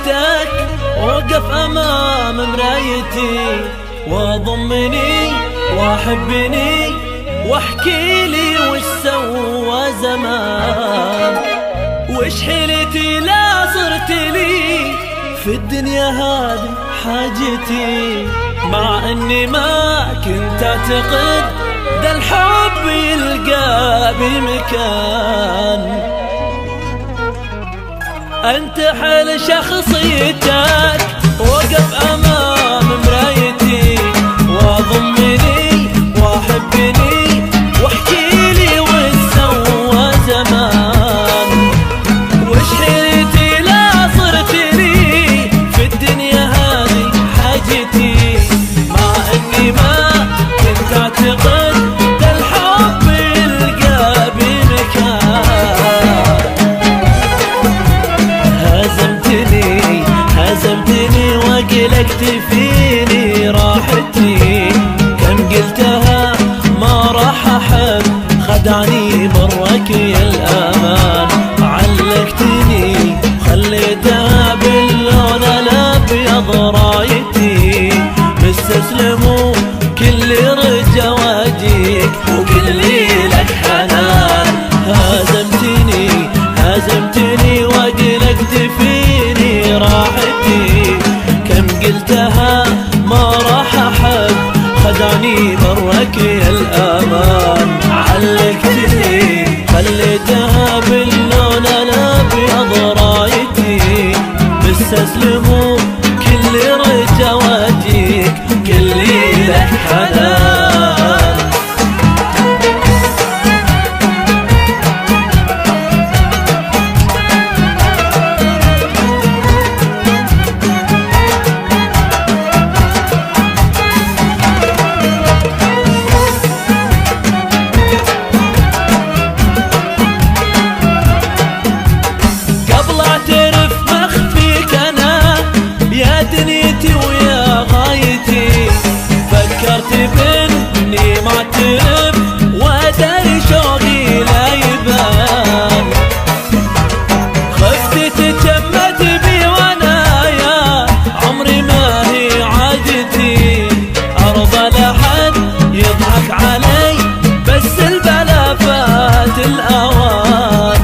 شخصيتك وقف أمام مرايتي وضمني واحبني واحكي لي وش سوى زمان، وش حيلتي لا صرت لي في الدنيا هذه حاجتي، مع اني ما كنت اعتقد ده الحب يلقى بمكان. انت حل شخصيتك وقف امام مرايتي وضمني واحبني واحكي لي وش سوى زمان، وش حيلتي لا صرت لي في الدنيا هذه حاجتي، مع اني ما كنت اعتقد ده الحب يلقى بمكان. هزمتني وقلقت فيني راحتي، كم قلتها ما راح احب خدعني برك يا الامان، علقتني خليتها باللون الابيض رايتي، مستسلم كل رجا واجيك وكل لك حنان. هزمتني وقلقت فيني راحتي، كم قلتها ما راح احب خدعني برك يا الامان، علقتني خليتها باللون الابيض رايتي، مستسلم كل رجا واجيك كل لك حنان. دنيتي ويا غايتي فكرت باني ما اعترف واداري شوقي لا يبان، خفت تتجمد بي وانا يا عمري ما هي عادتي، ارضى لحد يضحك علي بس البلا فات الاوان،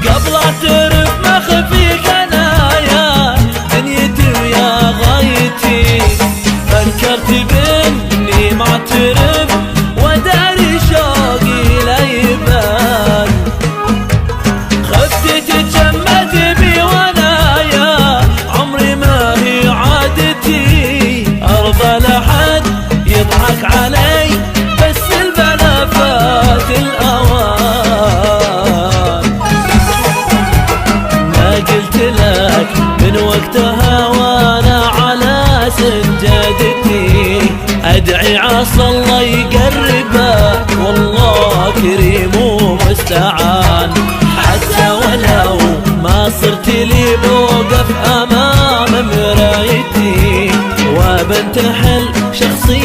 قبل اعترف ما خفيك فكرت باني ما اعترف وداري شوقي لا يبان، خفت تتجمد بي وانا يا عمري ما هي عادتي، ارضى لحد يضحك علي بس البلا فات الاوان. ما قلت لك من وقتها وانا على سجادتي ادعي عسى الله يقربه والله كريم ومستعان، حتى ولو ما صرت لي بوقف امام مرايتي وبنتحل شخصيتي